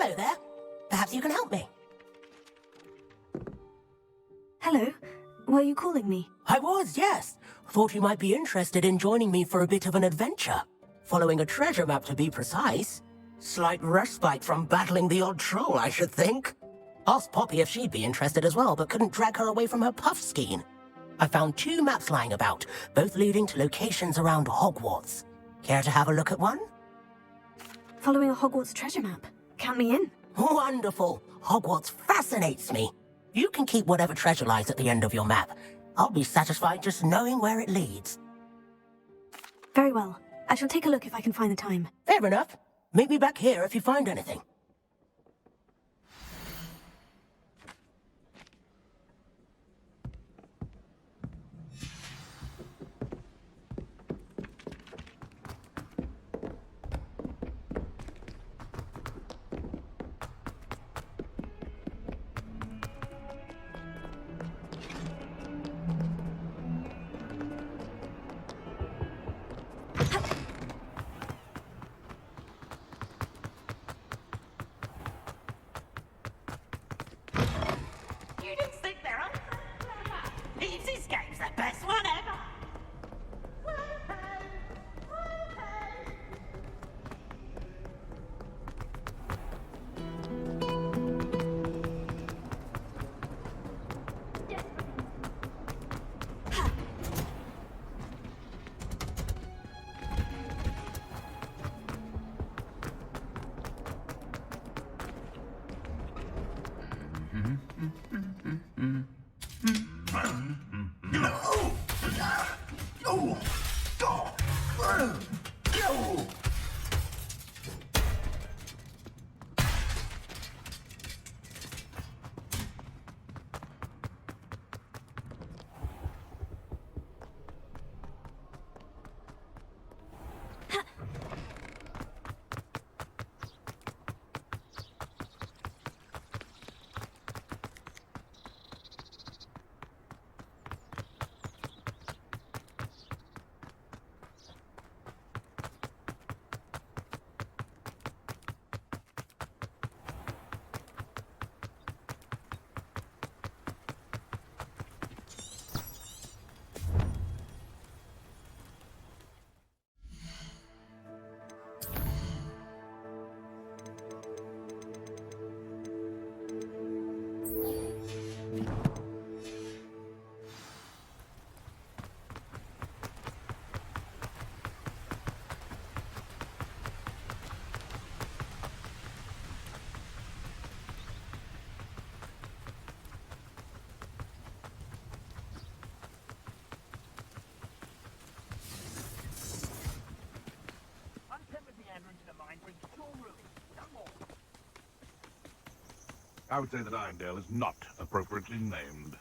Hello there. Perhaps you can help me. Hello. Were you calling me? I was, yes. Thought you might be interested in joining me for a bit of an adventure. Following a treasure map, to be precise. Slight respite from battling the odd troll, I should think. Asked Poppy if she'd be interested as well, but couldn't drag her away from her puff skein. I found 2 maps lying about, both leading to locations around Hogwarts. Care to have a look at one? Following a Hogwarts treasure map. Count me in. Wonderful. Hogwarts fascinates me. You can keep whatever treasure lies at the end of your map. I'll be satisfied just knowing where it leads. Very well. I shall take a look if I can find the time. Fair enough. Meet me back here if you find anything. You didn't think they're all clever. This game's the best one ever. I would say that Irondale is not appropriately named.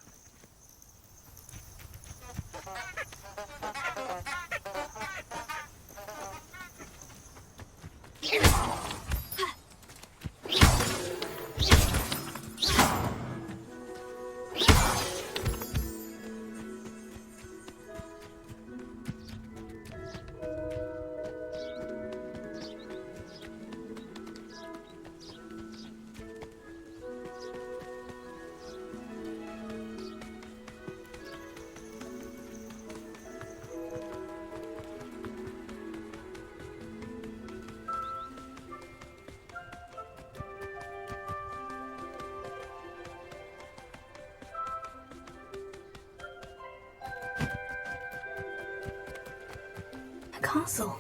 A castle.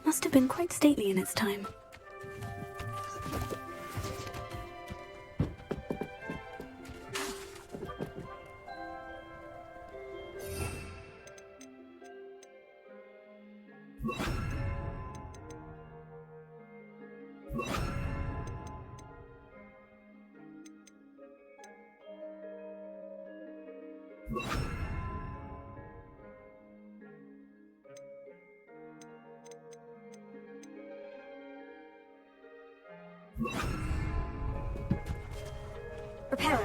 Must have been quite stately in its time. Reparo.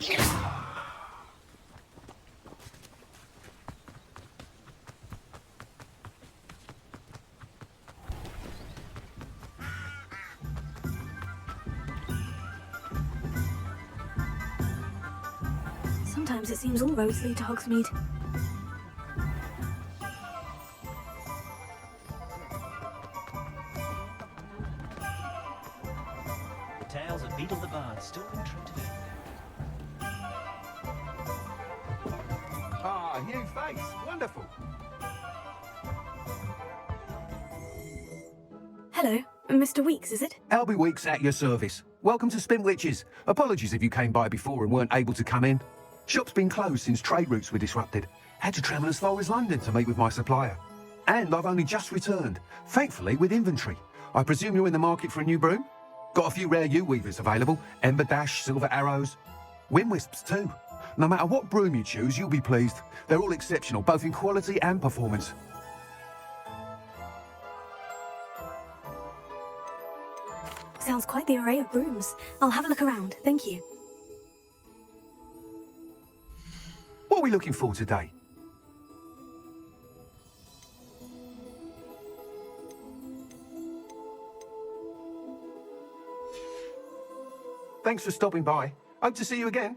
Sometimes it seems all roads lead to Hogsmeade. The tales of Beetle the Bard still ring true today. Ah, new face. Wonderful. Hello, Mr. Weeks, is it? Albie Weeks at your service. Welcome to Spintwitches. Apologies if you came by before and weren't able to come in. Shop's been closed since trade routes were disrupted. Had to travel as far as London to meet with my supplier. And I've only just returned, thankfully with inventory. I presume you're in the market for a new broom? Got a few rare U-weavers available. Ember Dash, Silver Arrows. Wind Wisps too. No matter what broom you choose, you'll be pleased. They're all exceptional, both in quality and performance. Sounds quite the array of brooms. I'll have a look around, thank you. What are we looking for today? Thanks for stopping by. Hope to see you again.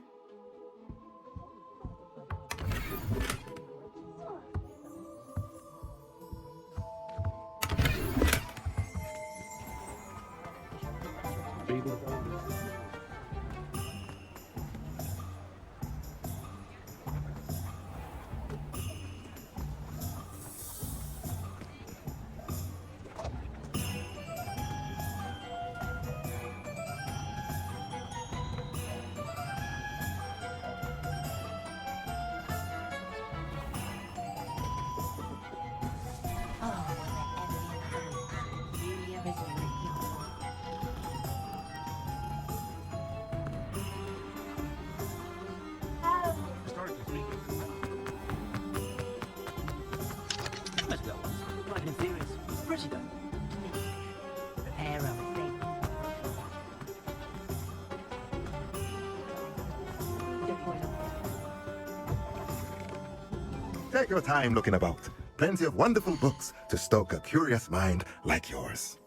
Historically speaking, Must go. Driving in theories. Pretty done. Arrow, Take your time looking about. Plenty of wonderful books to stoke a curious mind like yours.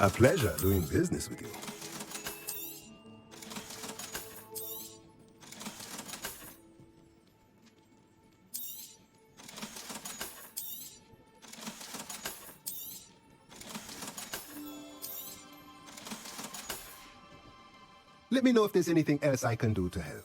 A pleasure doing business with you. Let me know if there's anything else I can do to help.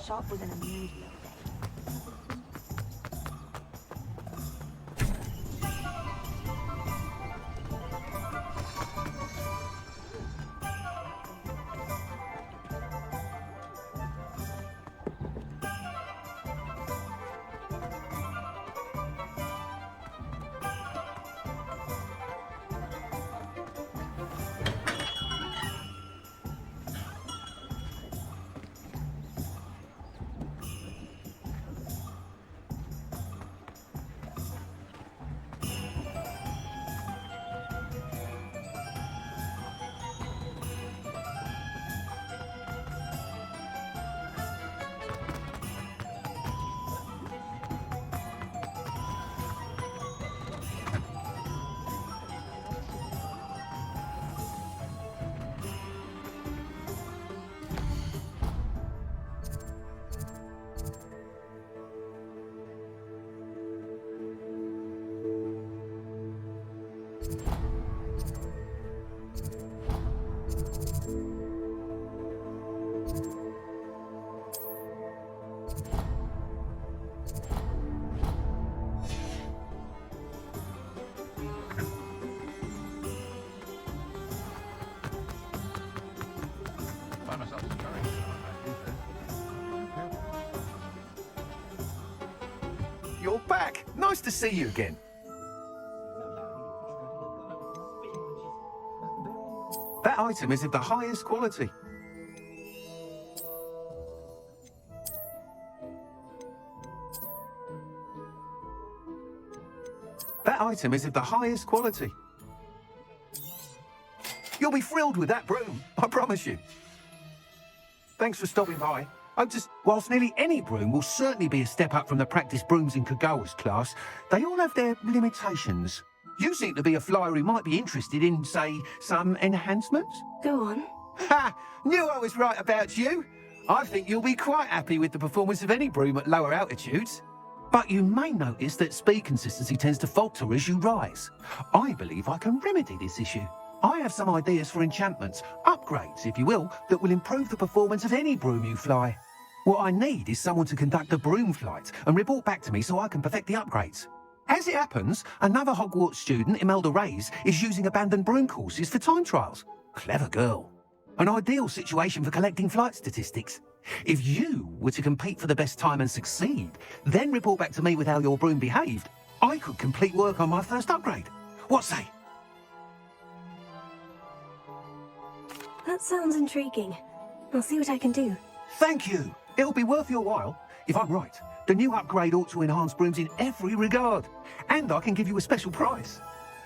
Shop was in a mood the other day. Nice to see you again. That item is of the highest quality. That item is of the highest quality. You'll be thrilled with that broom, I promise you. Thanks for stopping by. Whilst nearly any broom will certainly be a step up from the practice brooms in Kagawa's class, they all have their limitations. You seem to be a flyer who might be interested in, say, some enhancements? Go on. Ha! Knew I was right about you. I think you'll be quite happy with the performance of any broom at lower altitudes. But you may notice that speed consistency tends to falter as you rise. I believe I can remedy this issue. I have some ideas for enchantments, upgrades, if you will, that will improve the performance of any broom you fly. What I need is someone to conduct a broom flight and report back to me so I can perfect the upgrades. As it happens, another Hogwarts student, Imelda Reyes, is using abandoned broom courses for time trials. Clever girl. An ideal situation for collecting flight statistics. If you were to compete for the best time and succeed, then report back to me with how your broom behaved, I could complete work on my first upgrade. What say? That sounds intriguing. I'll see what I can do. Thank you. It'll be worth your while. If I'm right, the new upgrade ought to enhance brooms in every regard. And I can give you a special prize.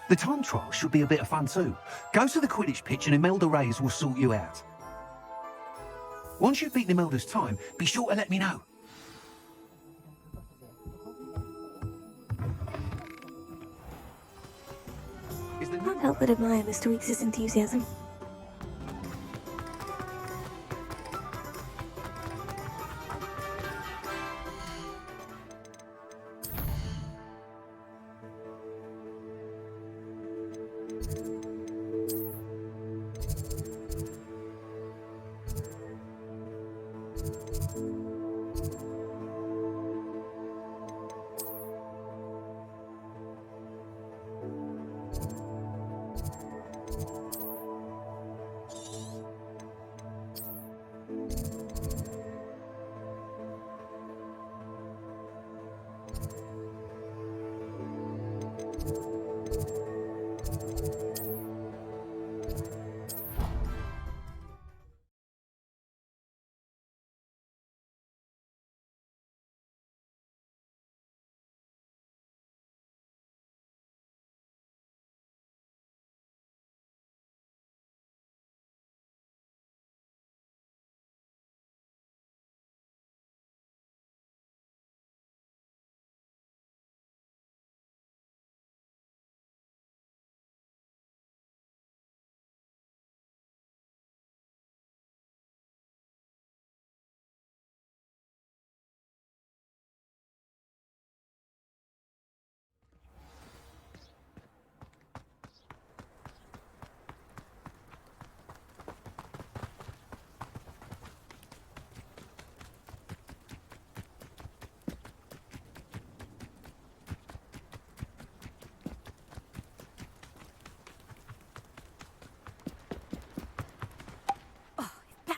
The time trial should be a bit of fun too. Go to the Quidditch pitch and Imelda Reyes will sort you out. Once you've beaten Imelda's time, be sure to let me know. Can't help but admire Mr. Weeks' enthusiasm.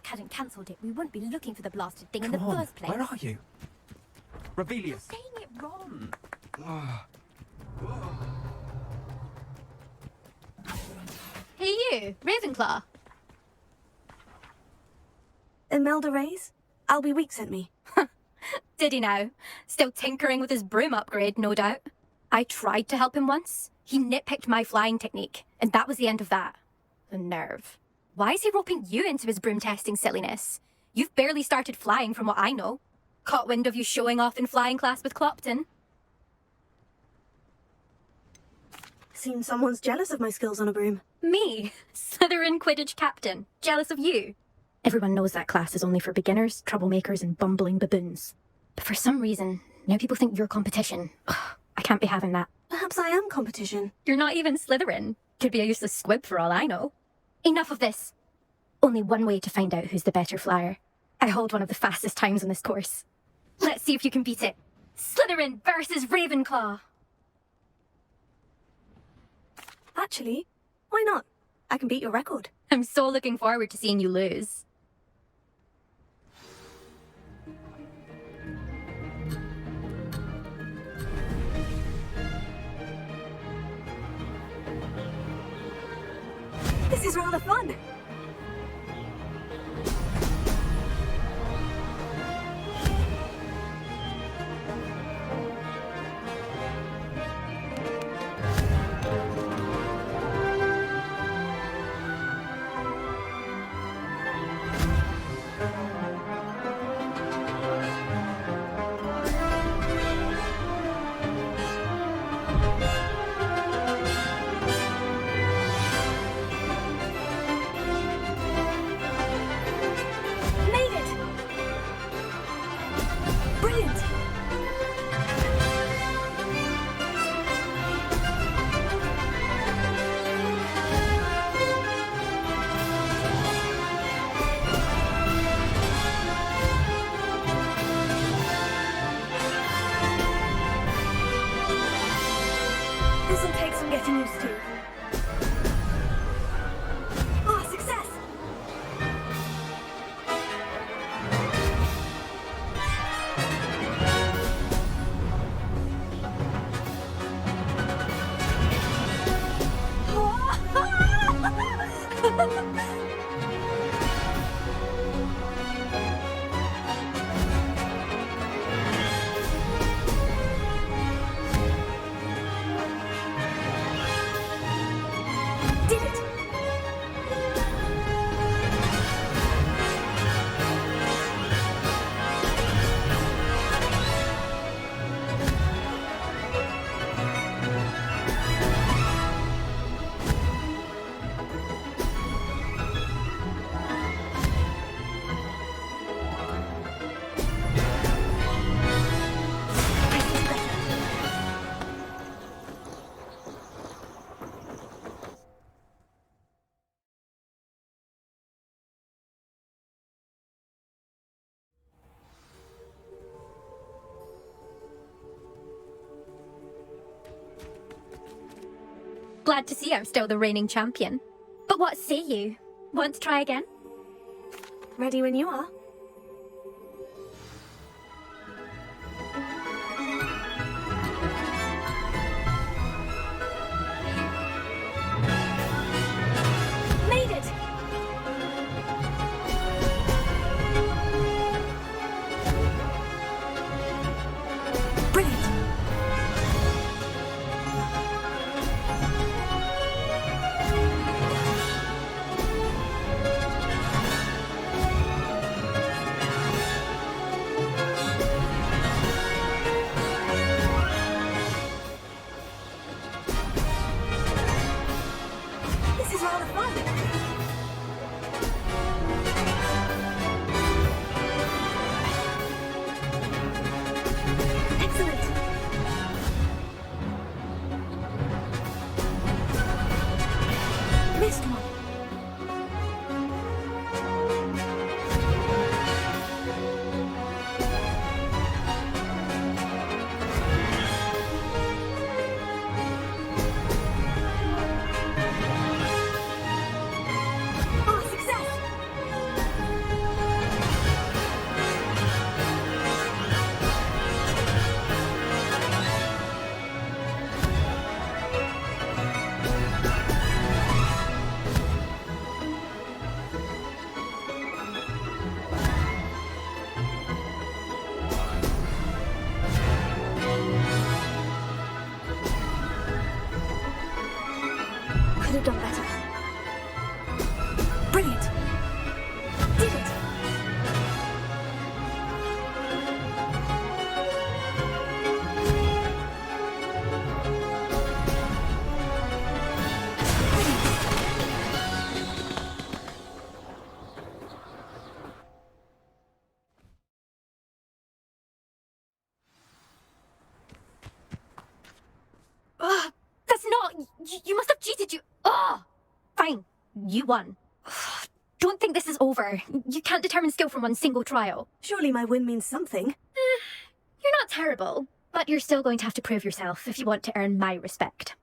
Hadn't cancelled it, we wouldn't be looking for the blasted thing in the first place. Where are you? Ravelius. You're saying it wrong. Hey you, Ravenclaw. Imelda Reyes? Albie Weeks sent me. Did he now? Still tinkering with his broom upgrade, no doubt. I tried to help him once. He nitpicked my flying technique, and that was the end of that. The nerve. Why is he roping you into his broom testing silliness? You've barely started flying from what I know. Caught wind of you showing off in flying class with Clopton. Seems someone's jealous of my skills on a broom. Me? Slytherin Quidditch captain. Jealous of you? Everyone knows that class is only for beginners, troublemakers, and bumbling baboons. But for some reason, now people think you're competition. Ugh, I can't be having that. Perhaps I am competition. You're not even Slytherin. Could be a useless squib for all I know. Enough of this. Only one way to find out who's the better flyer. I hold one of the fastest times on this course. Let's see if you can beat it. Slytherin versus Ravenclaw. Actually, why not? I can beat your record. I'm so looking forward to seeing you lose. This is rather fun. Made it! Brilliant! This'll take some getting used to. Ah, success! Did it! Glad to see I'm still the reigning champion. But what say you? Want to try again? Ready when you are. Made it! Brilliant! This is rather fun. Excellent. Missed one. Ah, success! Could have done better. Brilliant! Did it! Ugh, that's not. You must have cheated. Ugh! Fine. You won. Don't think this is over. You can't determine skill from one single trial. Surely my win means something. You're not terrible, but you're still going to have to prove yourself if you want to earn my respect.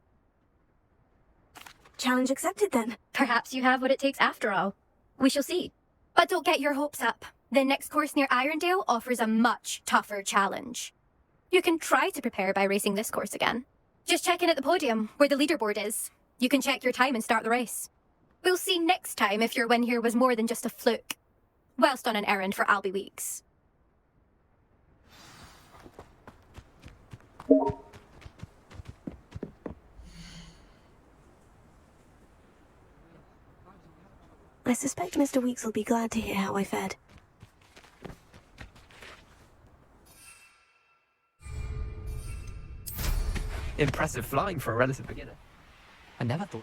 Challenge accepted then. Perhaps you have what it takes after all. We shall see. But don't get your hopes up. The next course near Irondale offers a much tougher challenge. You can try to prepare by racing this course again. Just check in at the podium, where the leaderboard is. You can check your time and start the race. We'll see next time if your win here was more than just a fluke. Whilst on an errand for Albie Weeks. I suspect Mr. Weeks will be glad to hear how I fared. Impressive flying for a relative beginner. I never thought.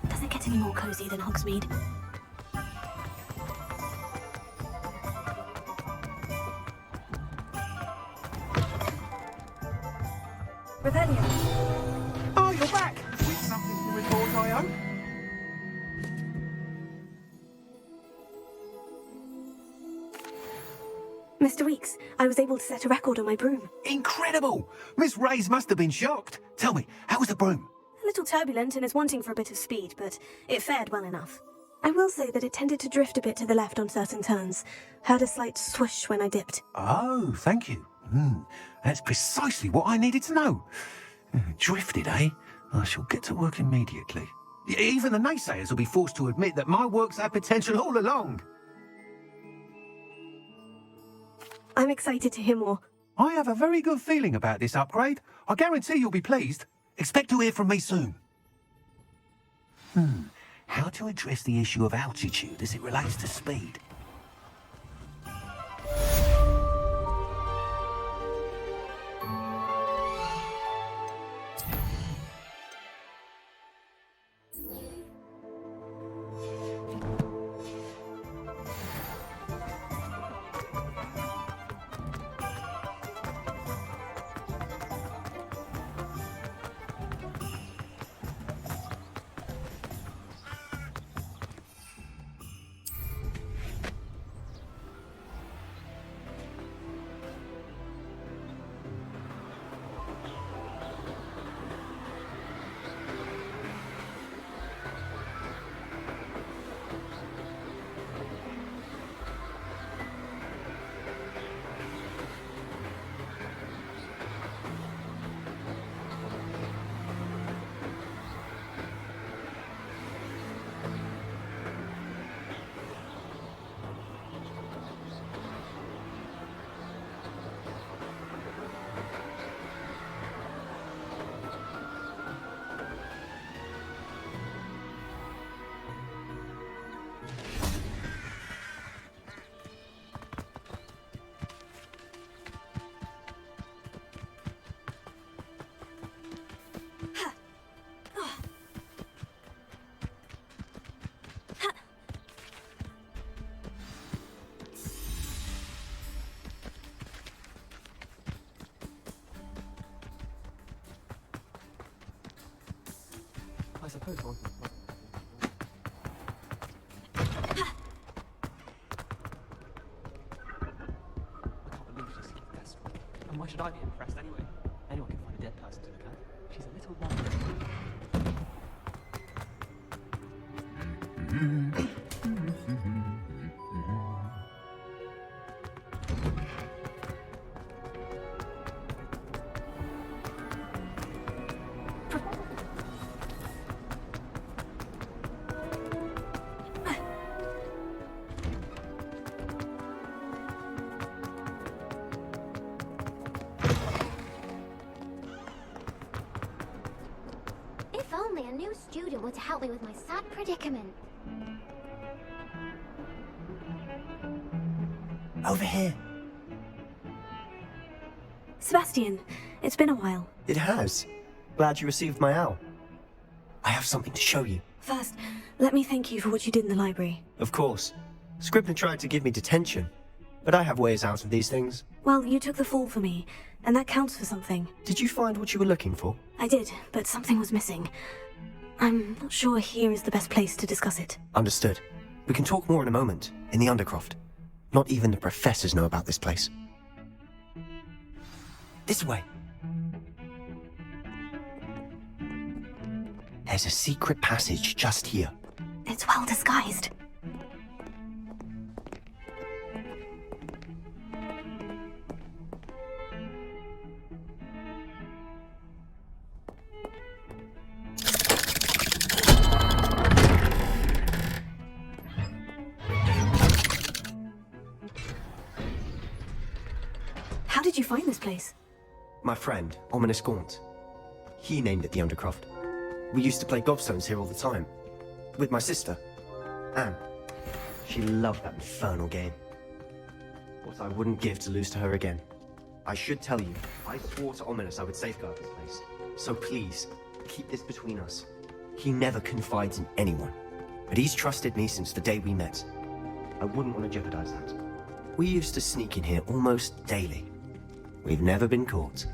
Does it get any more cozy than Hogsmeade? Revelio. Oh, you're back! With something to report, I hope? Mr. Weeks, I was able to set a record on my broom. Incredible! Miss Rays must have been shocked. Tell me, how was the broom? A little turbulent and is wanting for a bit of speed, but it fared well enough. I will say that it tended to drift a bit to the left on certain turns. Heard a slight swoosh when I dipped. Oh, thank you. That's precisely what I needed to know. Drifted, eh? I shall get to work immediately. Even the naysayers will be forced to admit that my work's had potential all along. I'm excited to hear more. I have a very good feeling about this upgrade. I guarantee you'll be pleased. Expect to hear from me soon. How to address the issue of altitude as it relates to speed? I suppose one. I can't believe she's the best one. And why should I be impressed anyway? Anyone can find a dead person to look at. She's a little one. to help me with my sad predicament. Over here. Sebastian, it's been a while. It has. Glad you received my owl. I have something to show you. First, let me thank you for what you did in the library. Of course. Scribner tried to give me detention, but I have ways out of these things. Well, you took the fall for me, and that counts for something. Did you find what you were looking for? I did, but something was missing. I'm not sure here is the best place to discuss it. Understood. We can talk more in a moment, in the Undercroft. Not even the professors know about this place. This way. There's a secret passage just here. It's well disguised. How did you find this place? My friend, Ominous Gaunt. He named it the Undercroft. We used to play gobstones here all the time. With my sister, Anne. She loved that infernal game. What I wouldn't give to lose to her again. I should tell you, I swore to Ominous I would safeguard this place. So please, keep this between us. He never confides in anyone. But he's trusted me since the day we met. I wouldn't want to jeopardize that. We used to sneak in here almost daily. We've never been caught.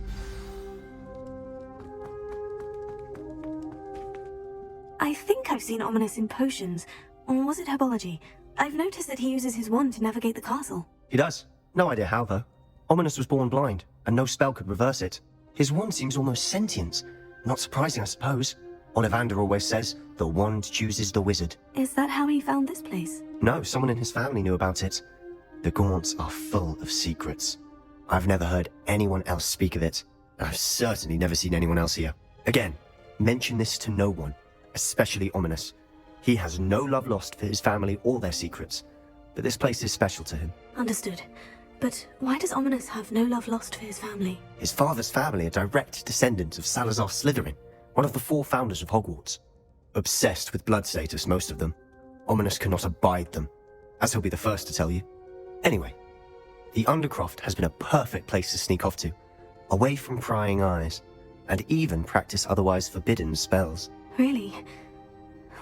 I think I've seen Ominous in potions. Or was it herbology? I've noticed that he uses his wand to navigate the castle. He does. No idea how, though. Ominous was born blind, and no spell could reverse it. His wand seems almost sentient. Not surprising, I suppose. Ollivander always says, the wand chooses the wizard. Is that how he found this place? No, someone in his family knew about it. The Gaunts are full of secrets. I've never heard anyone else speak of it, and I've certainly never seen anyone else here. Again, mention this to no one, especially Ominous. He has no love lost for his family or their secrets, but this place is special to him. Understood. But why does Ominous have no love lost for his family? His father's family are direct descendants of Salazar Slytherin, one of the 4 founders of Hogwarts. Obsessed with blood status, most of them. Ominous cannot abide them, as he'll be the first to tell you. Anyway, the Undercroft has been a perfect place to sneak off to, away from prying eyes, and even practice otherwise forbidden spells. Really?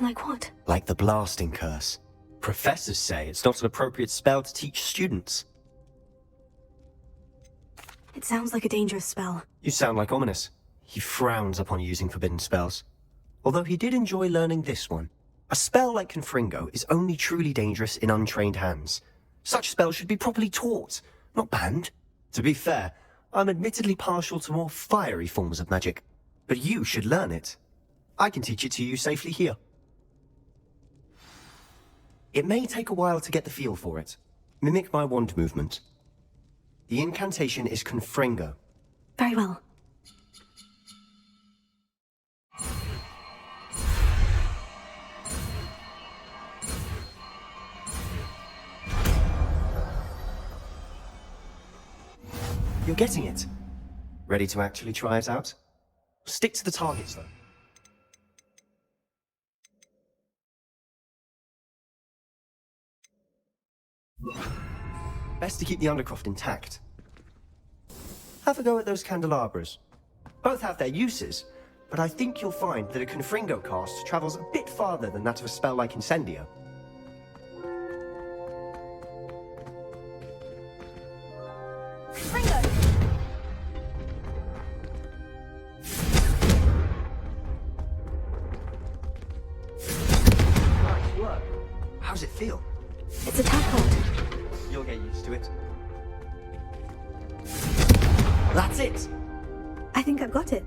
Like what? Like the blasting curse. Professors say it's not an appropriate spell to teach students. It sounds like a dangerous spell. You sound like Ominous. He frowns upon using forbidden spells. Although he did enjoy learning this one. A spell like Confringo is only truly dangerous in untrained hands. Such spells should be properly taught, not banned. To be fair, I'm admittedly partial to more fiery forms of magic. But you should learn it. I can teach it to you safely here. It may take a while to get the feel for it. Mimic my wand movement. The incantation is Confringo. Very well. You're getting it. Ready to actually try it out? Stick to the targets, though. Best to keep the Undercroft intact. Have a go at those candelabras. Both have their uses, but I think you'll find that a Confringo cast travels a bit farther than that of a spell like Incendio. Nice work. How's it feel? It's a tad hot. You'll get used to it. That's it! I think I've got it.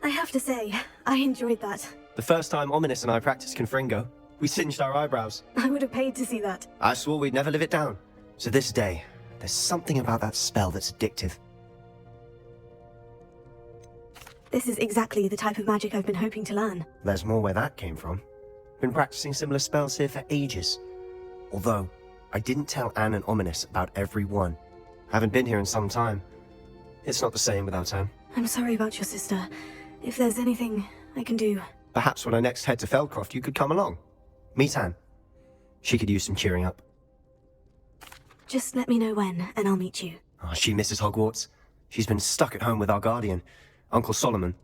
I have to say, I enjoyed that. The first time Ominous and I practiced Confringo, we singed our eyebrows. I would have paid to see that. I swore we'd never live it down. To this day, there's something about that spell that's addictive. This is exactly the type of magic I've been hoping to learn. There's more where that came from. Been practicing similar spells here for ages. Although, I didn't tell Anne and Ominous about every one. Haven't been here in some time. It's not the same without Anne. I'm sorry about your sister. If there's anything I can do... Perhaps when I next head to Feldcroft, you could come along. Meet Anne. She could use some cheering up. Just let me know when, and I'll meet you. Oh, she misses Hogwarts. She's been stuck at home with our guardian, Uncle Solomon.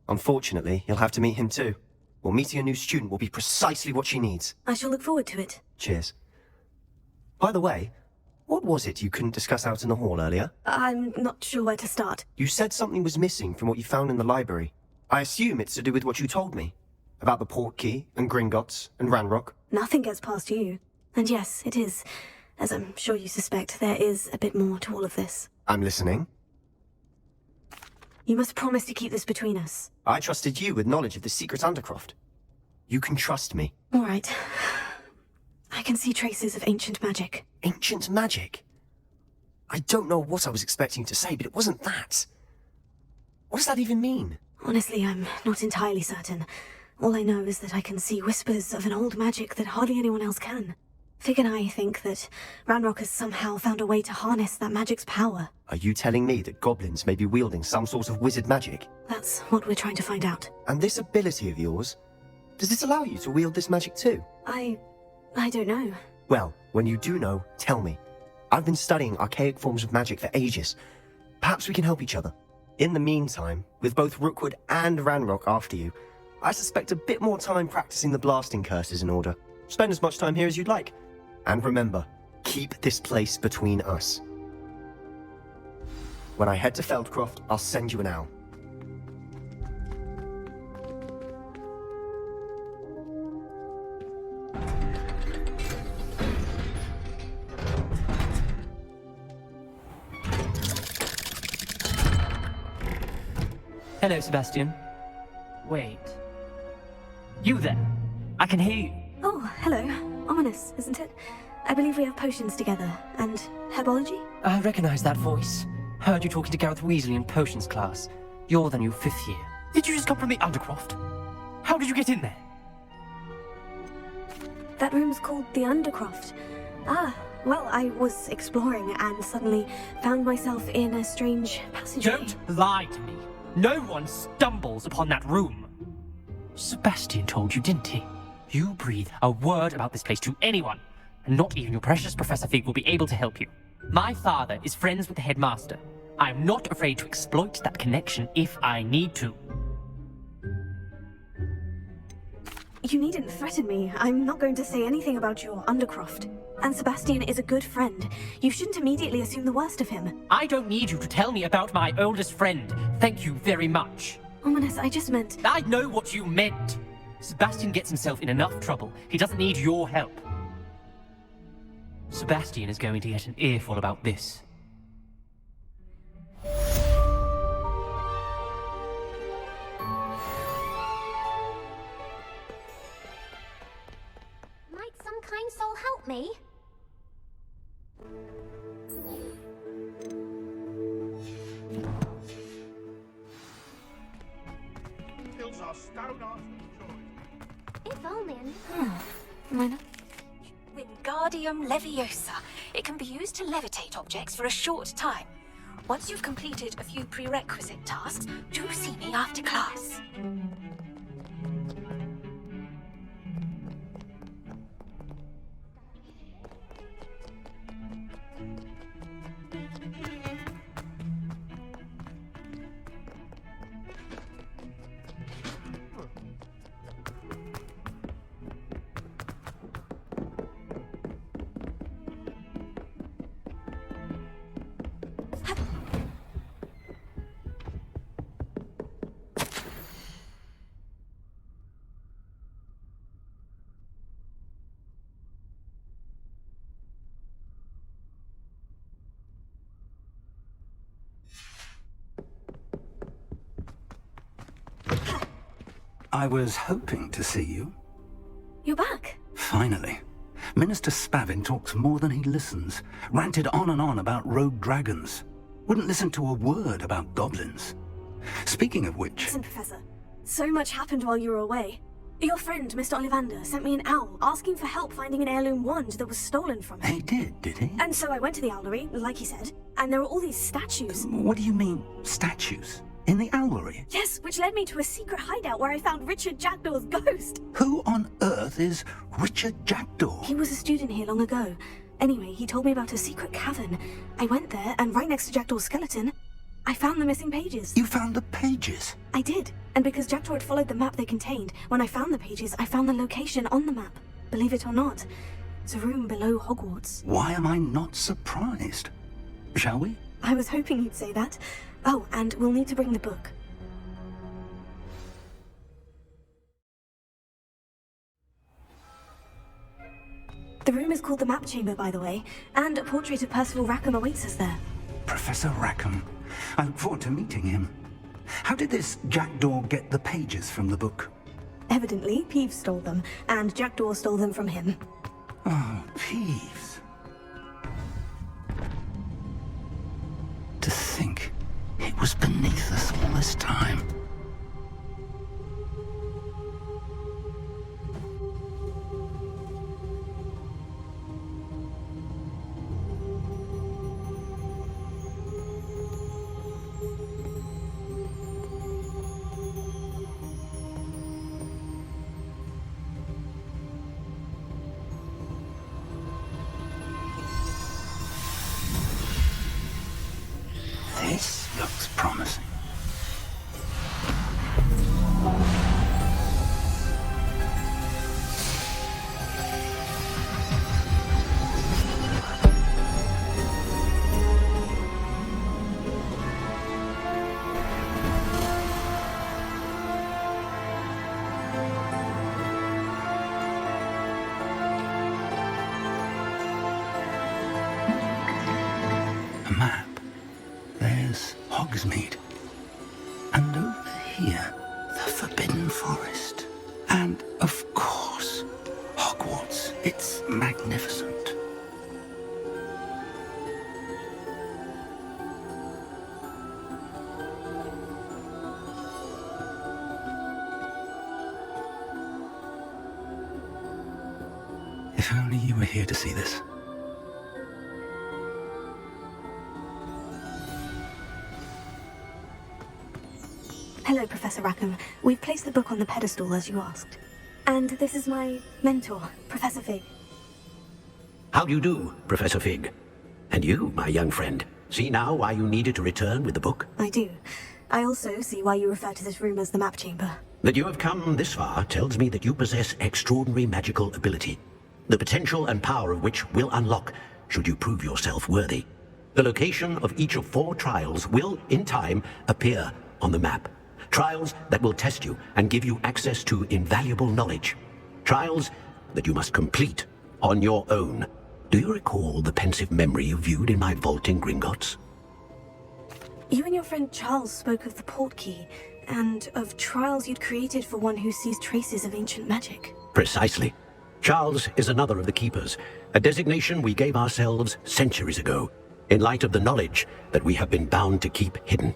Unfortunately, you'll have to meet him too. Well, meeting a new student will be precisely what she needs. I shall look forward to it. Cheers. By the way, what was it you couldn't discuss out in the hall earlier? I'm not sure where to start. You said something was missing from what you found in the library. I assume it's to do with what you told me. About the Portkey, and Gringotts, and Ranrock. Nothing gets past you. And yes, it is. As I'm sure you suspect, there is a bit more to all of this. I'm listening. You must promise to keep this between us. I trusted you with knowledge of the secret Undercroft. You can trust me. All right. I can see traces of ancient magic. Ancient magic? I don't know what I was expecting to say, but it wasn't that. What does that even mean? Honestly, I'm not entirely certain. All I know is that I can see whispers of an old magic that hardly anyone else can. Fig and I think that Ranrock has somehow found a way to harness that magic's power. Are you telling me that goblins may be wielding some sort of wizard magic? That's what we're trying to find out. And this ability of yours, does it allow you to wield this magic too? I don't know. Well, when you do know, tell me. I've been studying archaic forms of magic for ages. Perhaps we can help each other. In the meantime, with both Rookwood and Ranrock after you, I suspect a bit more time practicing the blasting curse is in order. Spend as much time here as you'd like. And remember, keep this place between us. When I head to Feldcroft, I'll send you an owl. Hello, Sebastian. Wait. You there? I can hear you. Oh, hello. Ominous, isn't it? I believe we have potions together. And herbology? I recognize that voice. Heard you talking to Gareth Weasley in potions class. You're the new 5th year. Did you just come from the Undercroft? How did you get in there? That room's called the Undercroft. Ah, well, I was exploring and suddenly found myself in a strange passageway. Don't lie to me. No one stumbles upon that room. Sebastian told you, didn't he? You breathe a word about this place to anyone, and not even your precious Professor Fig will be able to help you. My father is friends with the headmaster. I am not afraid to exploit that connection if I need to. You needn't threaten me. I'm not going to say anything about your Undercroft. And Sebastian is a good friend. You shouldn't immediately assume the worst of him. I don't need you to tell me about my oldest friend. Thank you very much. Ominous, I just meant... I know what you meant. Sebastian gets himself in enough trouble. He doesn't need your help. Sebastian is going to get an earful about this. Might some kind soul help me? Hills are stone after If only. Why not? Wingardium Leviosa. It can be used to levitate objects for a short time. Once you've completed a few prerequisite tasks, do see me after class. I was hoping to see you. You're back. Finally. Minister Spavin talks more than he listens. Ranted on and on about rogue dragons. Wouldn't listen to a word about goblins. Speaking of which... Listen, Professor. So much happened while you were away. Your friend, Mr. Ollivander, sent me an owl asking for help finding an heirloom wand that was stolen from him. He did he? And so I went to the owlery, like he said, and there were all these statues. What do you mean, statues? In the owlery? Yes, which led me to a secret hideout where I found Richard Jackdaw's ghost. Who on earth is Richard Jackdaw? He was a student here long ago. Anyway, he told me about a secret cavern. I went there, and right next to Jackdaw's skeleton, I found the missing pages. You found the pages? I did. And because Jackdaw had followed the map they contained, when I found the pages, I found the location on the map. Believe it or not, it's a room below Hogwarts. Why am I not surprised? Shall we? I was hoping you'd say that. Oh, and we'll need to bring the book. The room is called the Map Chamber, by the way, and a portrait of Percival Rackham awaits us there. Professor Rackham. I look forward to meeting him. How did this Jackdaw get the pages from the book? Evidently, Peeves stole them, and Jackdaw stole them from him. Oh, Peeves. To think it was beneath us all this time. This looks promising. A map. There's Hogsmeade. And over here, the Forbidden Forest. And, of course, Hogwarts. It's magnificent. If only you were here to see this. Hello, Professor Rackham. We've placed the book on the pedestal as you asked. And this is my mentor, Professor Fig. How do you do, Professor Fig? And you, my young friend, see now why you needed to return with the book? I do. I also see why you refer to this room as the Map Chamber. That you have come this far tells me that you possess extraordinary magical ability, the potential and power of which will unlock should you prove yourself worthy. The location of each of 4 trials will, in time, appear on the map. Trials that will test you and give you access to invaluable knowledge. Trials that you must complete on your own. Do you recall the pensive memory you viewed in my vault in Gringotts? You and your friend Charles spoke of the portkey, and of trials you'd created for one who sees traces of ancient magic. Precisely. Charles is another of the Keepers, a designation we gave ourselves centuries ago, in light of the knowledge that we have been bound to keep hidden.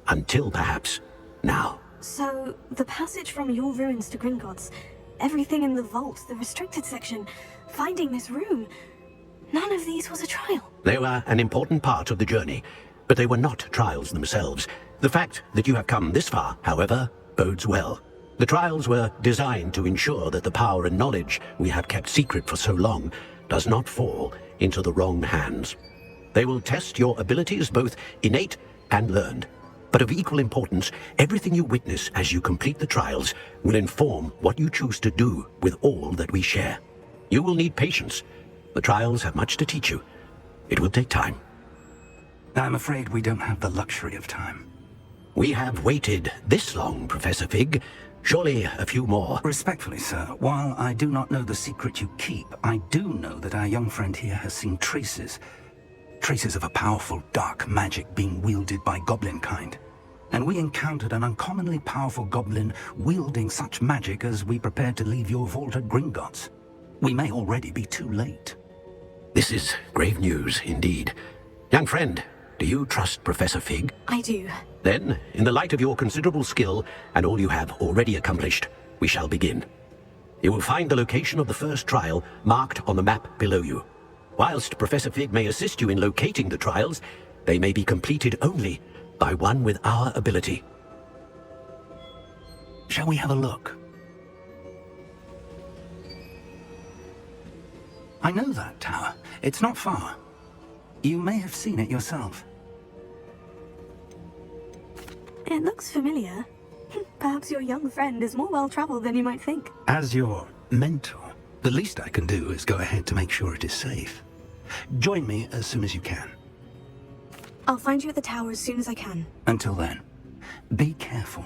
Until perhaps now. So, the passage from your ruins to Gringotts, everything in the vault, the restricted section, finding this room, none of these was a trial. They were an important part of the journey, but they were not trials themselves. The fact that you have come this far, however, bodes well. The trials were designed to ensure that the power and knowledge we have kept secret for so long does not fall into the wrong hands. They will test your abilities, both innate and learned. But of equal importance, everything you witness as you complete the trials will inform what you choose to do with all that we share. You will need patience. The trials have much to teach you. It will take time. I'm afraid we don't have the luxury of time. We have waited this long, Professor Fig. Surely a few more. Respectfully, sir, while I do not know the secret you keep, I do know that our young friend here has seen traces of a powerful dark magic being wielded by goblin kind. and we encountered an uncommonly powerful goblin wielding such magic as we prepared to leave your vault at Gringotts. We may already be too late. This is grave news indeed. Young friend, do you trust Professor Fig? I do. Then, in the light of your considerable skill and all you have already accomplished, we shall begin. You will find the location of the first trial marked on the map below you. Whilst Professor Fig may assist you in locating the trials, they may be completed only by one with our ability. Shall we have a look? I know that tower. It's not far. You may have seen it yourself. It looks familiar. Perhaps your young friend is more well-traveled than you might think. As your mentor, the least I can do is go ahead to make sure it is safe. Join me as soon as you can. I'll find you at the tower as soon as I can. Until then, be careful,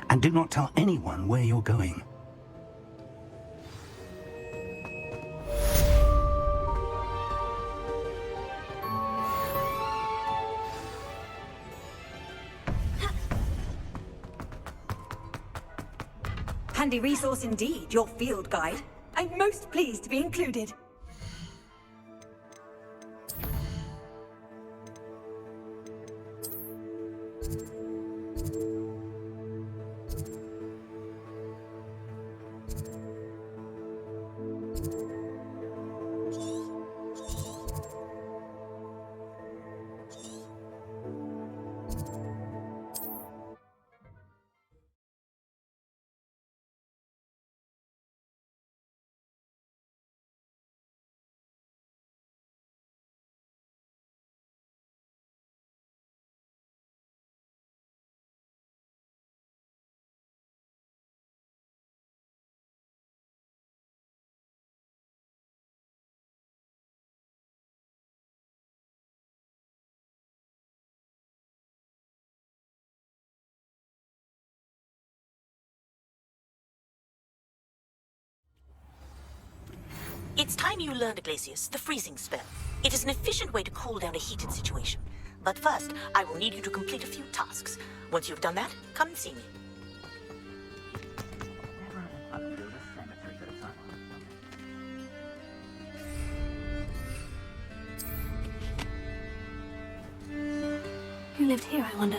and do not tell anyone where you're going. Handy resource indeed, your field guide. I'm most pleased to be included. It's time you learned, Glacius, the freezing spell. It is an efficient way to cool down a heated situation. But first, I will need you to complete a few tasks. Once you've done that, come and see me. Who lived here, I wonder?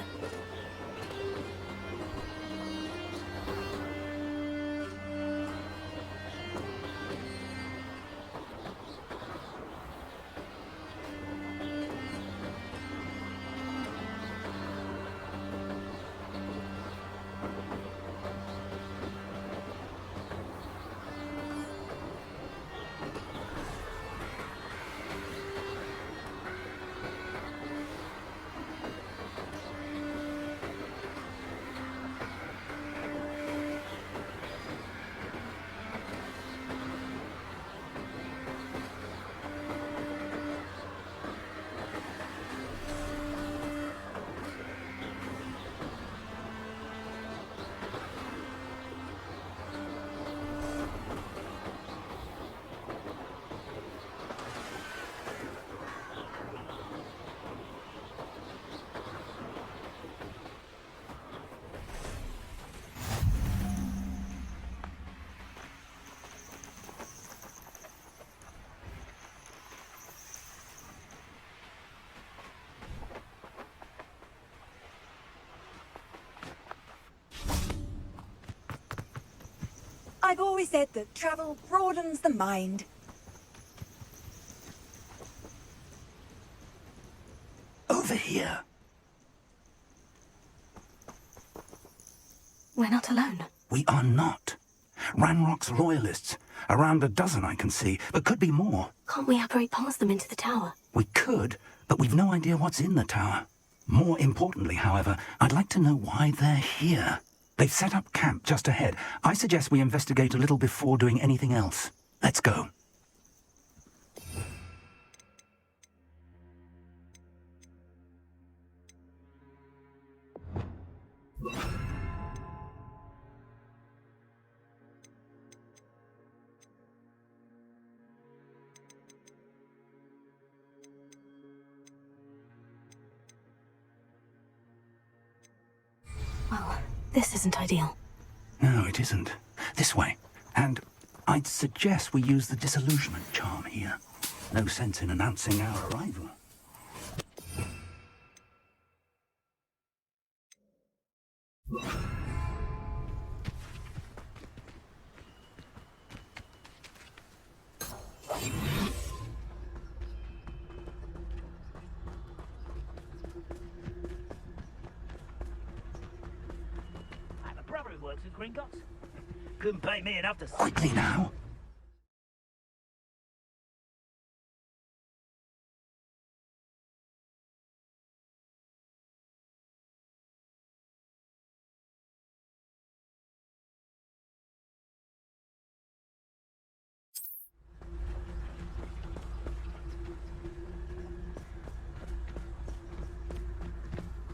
I've always said that travel broadens the mind. Over here. We're not alone. We are not. Ranrock's loyalists. Around a dozen I can see, but could be more. Can't we operate past them into the tower? We could, but we've no idea what's in the tower. More importantly, however, I'd like to know why they're here. They've set up camp just ahead. I suggest we investigate a little before doing anything else. Let's go. This isn't ideal. No, it isn't. This way. And I'd suggest we use the disillusionment charm here. No sense in announcing our arrival. I have a brother who works at Gringotts. Couldn't pay me enough to... Quickly now.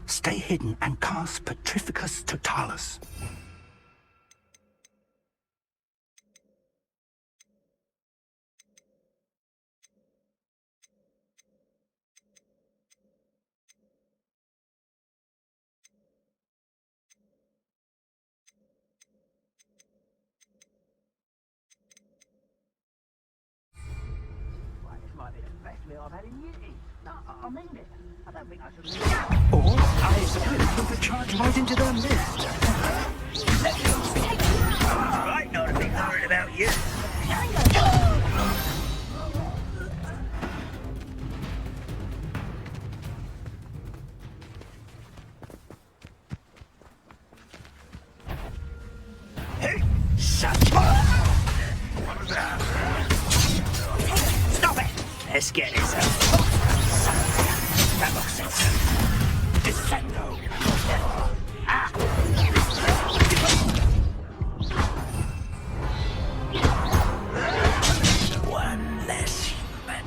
Stay hidden and cast Petrificus Totalis. Right, this might be the best meal I've had in years. No, I mean it. I don't think I should... Or, I suppose, we could charge right into their midst. Right, not a big worried about you. Hey, shut up! Stop it! Let's get this out. That looks sensible. Descendo. One less human.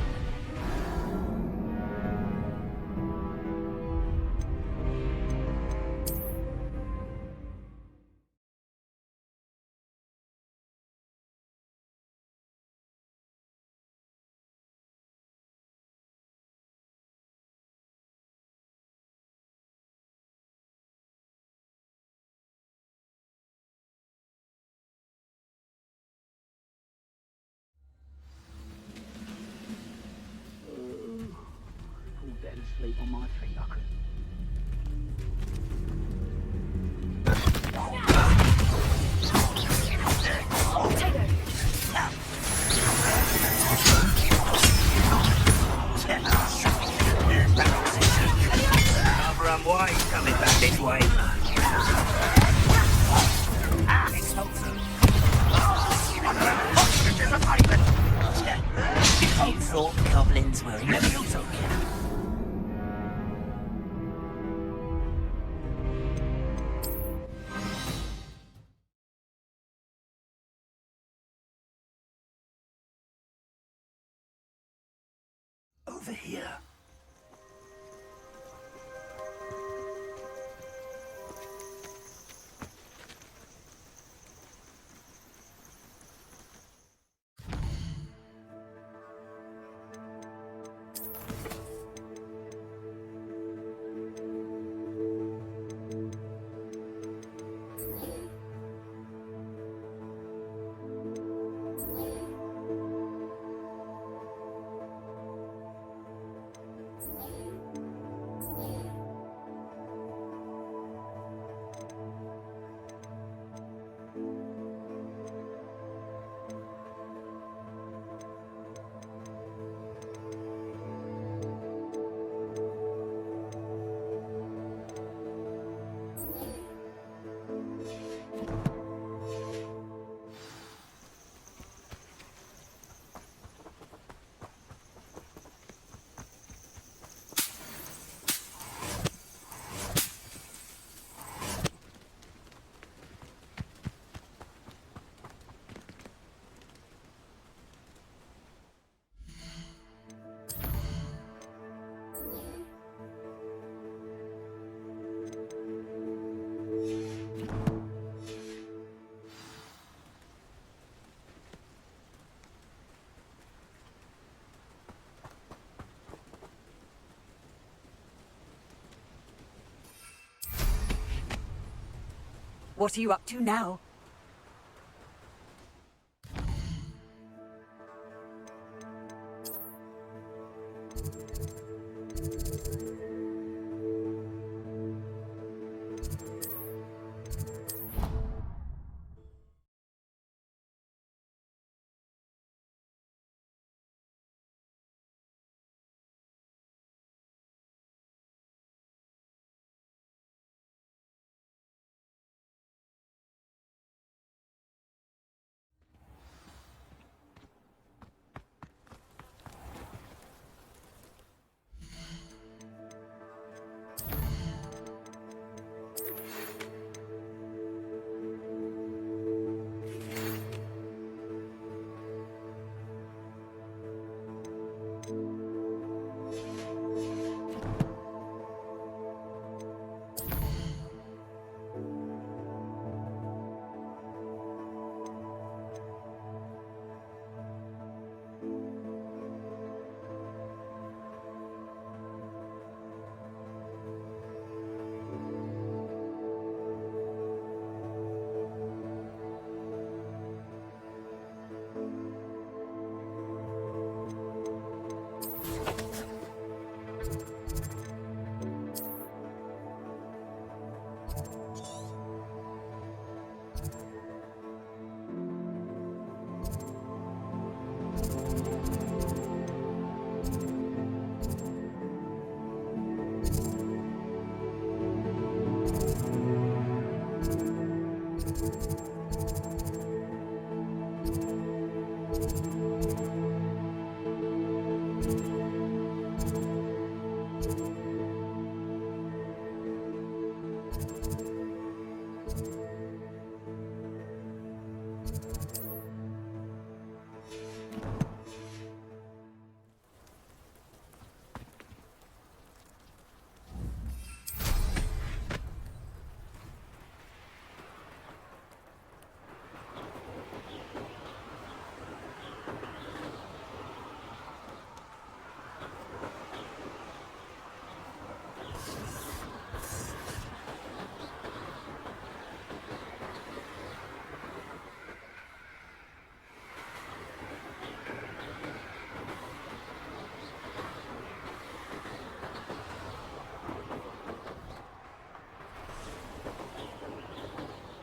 Fall dead asleep on my feet, I could. Overrun wide coming back this way. You thought goblins were in utopia. Over here. What are you up to now?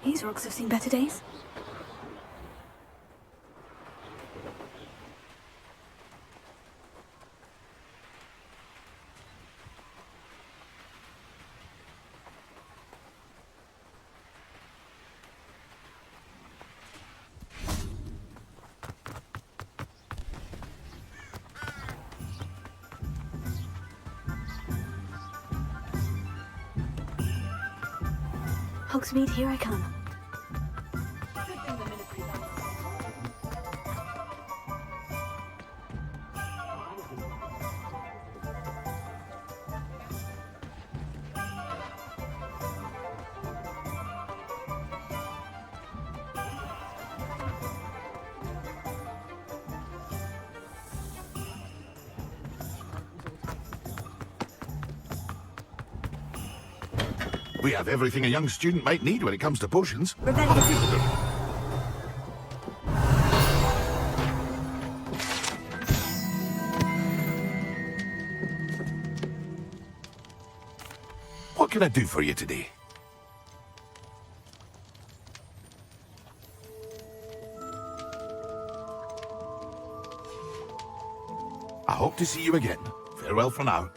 These rocks have seen better days. Hogsmeade, here I come. We have everything a young student might need when it comes to potions. What can I do for you today? I hope to see you again. Farewell for now.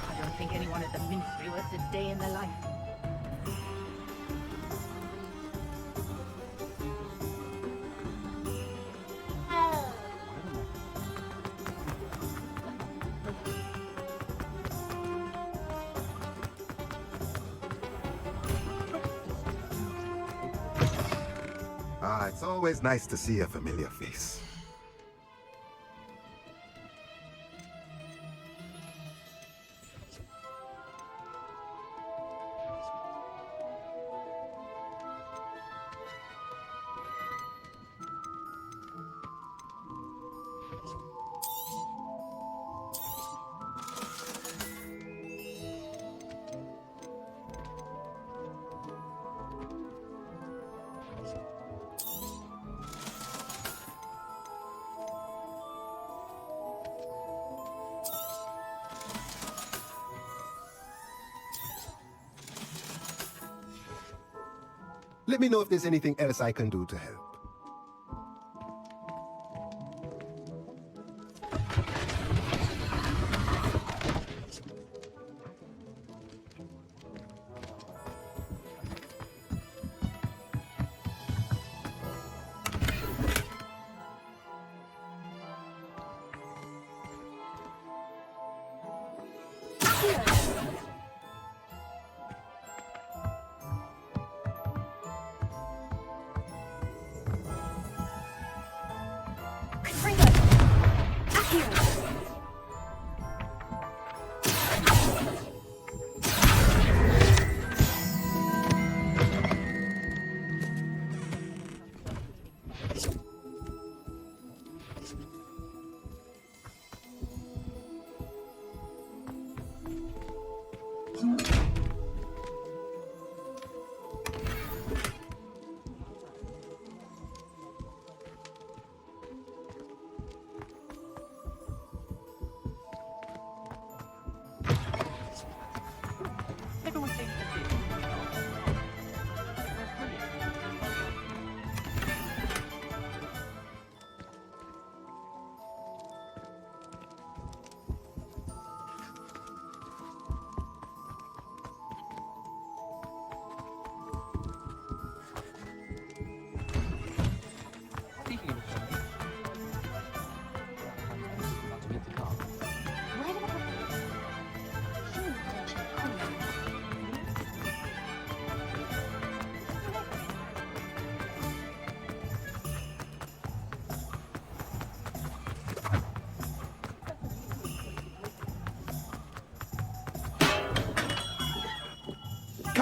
I don't think anyone at the Minster worth a day in their life. It's always nice to see a familiar face. Let me know if there's anything else I can do to help.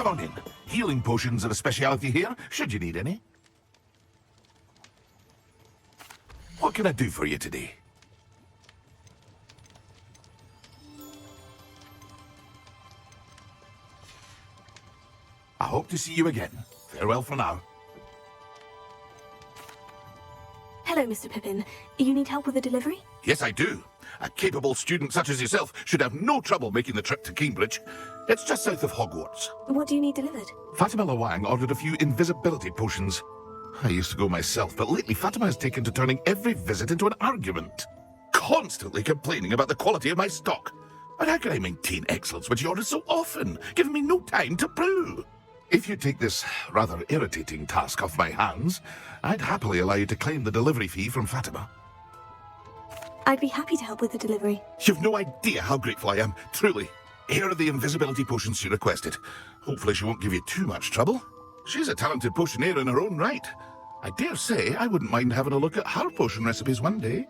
Come on in. Healing potions are a speciality here, should you need any. What can I do for you today? I hope to see you again. Farewell for now. Hello, Mr. Pippin. You need help with a delivery? Yes, I do. A capable student such as yourself should have no trouble making the trip to Cambridge. It's just south of Hogwarts. What do you need delivered? Fatima Lawang ordered a few invisibility potions. I used to go myself, but lately Fatima has taken to turning every visit into an argument. Constantly complaining about the quality of my stock. But how can I maintain excellence when she orders so often, giving me no time to brew? If you take this rather irritating task off my hands, I'd happily allow you to claim the delivery fee from Fatima. I'd be happy to help with the delivery. You've no idea how grateful I am, truly. Here are the invisibility potions she requested. Hopefully she won't give you too much trouble. She's a talented potioneer in her own right. I dare say I wouldn't mind having a look at her potion recipes one day.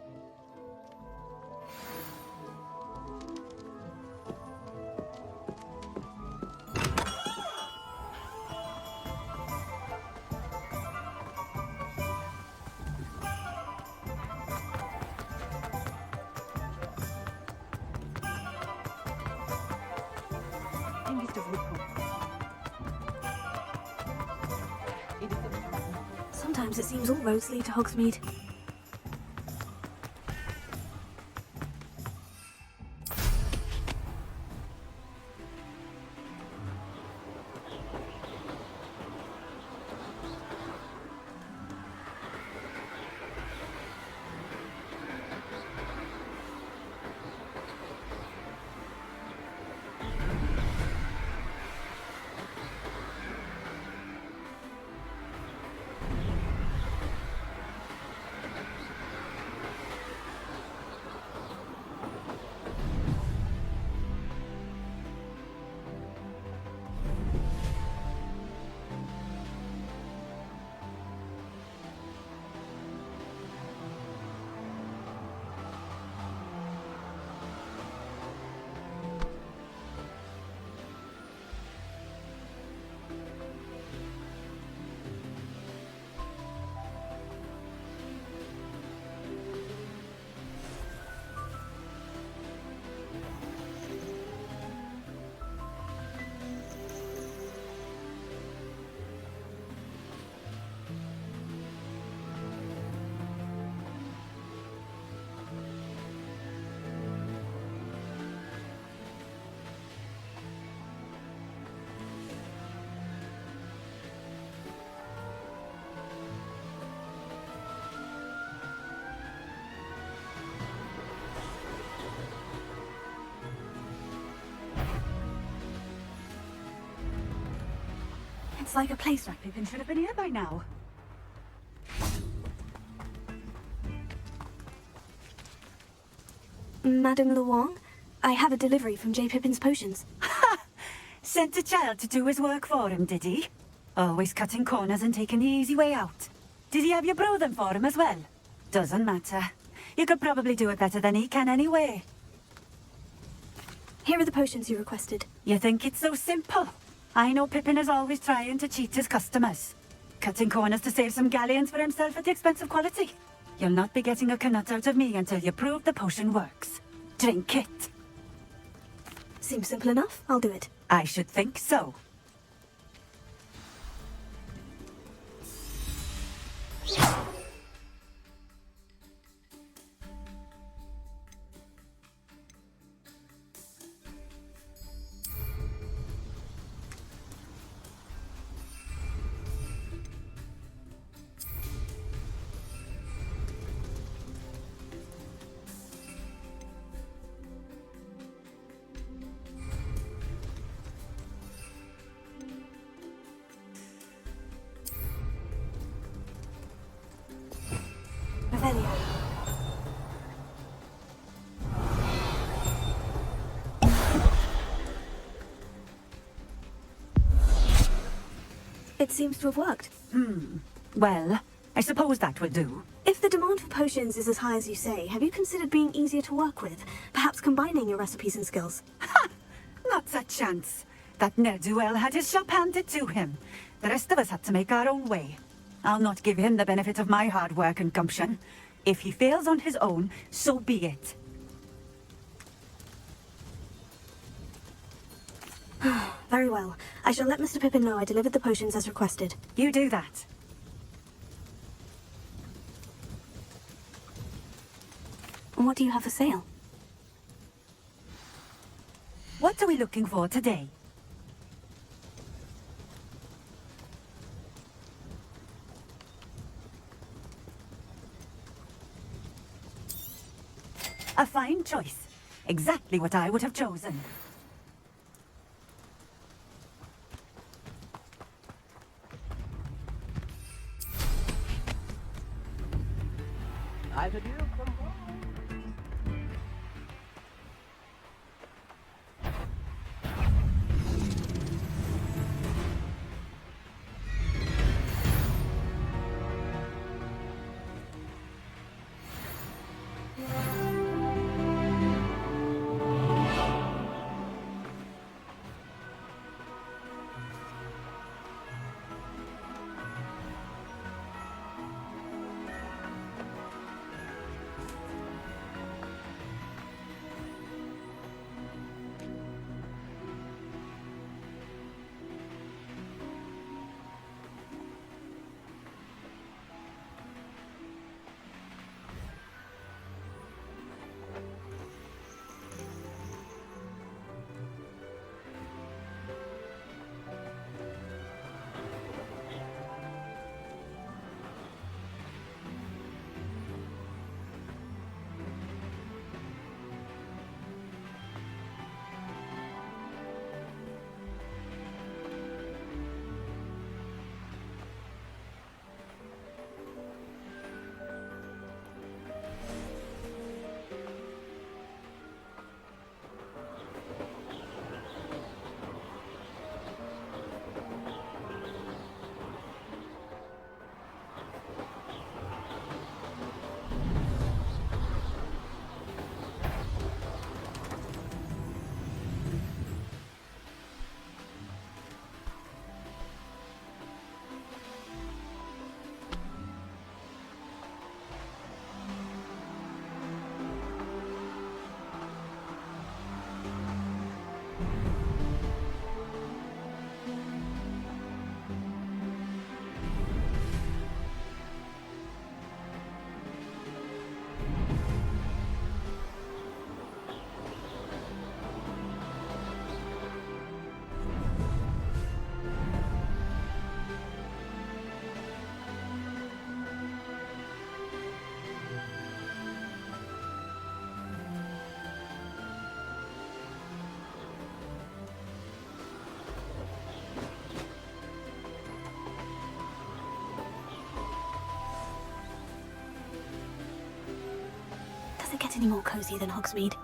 Sometimes it seems all roads lead to Hogsmeade. Looks like a place where Pippin should have been here by now. Madame Luong, I have a delivery from J. Pippin's potions. Ha! Sent a child to do his work for him, did he? Always cutting corners and taking the easy way out. Did he have you brew them for him as well? Doesn't matter. You could probably do it better than he can anyway. Here are the potions you requested. You think it's so simple? I know Pippin is always trying to cheat his customers. Cutting corners to save some galleons for himself at the expense of quality. You'll not be getting a knut out of me until you prove the potion works. Drink it. Seems simple enough. I'll do it. I should think so. Revelio. It seems to have worked. Well, I suppose that would do. If the demand for potions is as high as you say, have you considered being easier to work with? Perhaps combining your recipes and skills? Ha! Not a chance. That ne'er-do-well had his shop handed to him. The rest of us had to make our own way. I'll not give him the benefit of my hard work and gumption. If he fails on his own, so be it. Very well. I shall let Mr. Pippin know I delivered the potions as requested. You do that. What do you have for sale? What are we looking for today? A fine choice. Exactly what I would have chosen. I could use some. ever get any more cozy than Hogsmeade?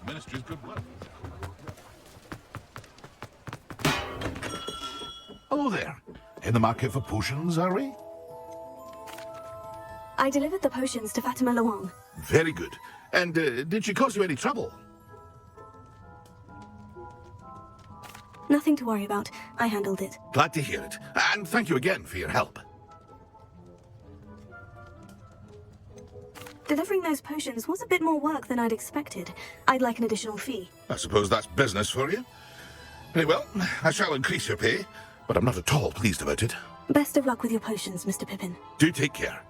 Ministry's good work. Hello there. In the market for potions, are we? I delivered the potions to Fatima Luang. Very good. And did she cause you any trouble? Nothing to worry about. I handled it. Glad to hear it. And thank you again for your help. Delivering those potions was a bit more work than I'd expected. I'd like an additional fee. I suppose that's business for you. Very well, I shall increase your pay, but I'm not at all pleased about it. Best of luck with your potions, Mr. Pippin. Do take care.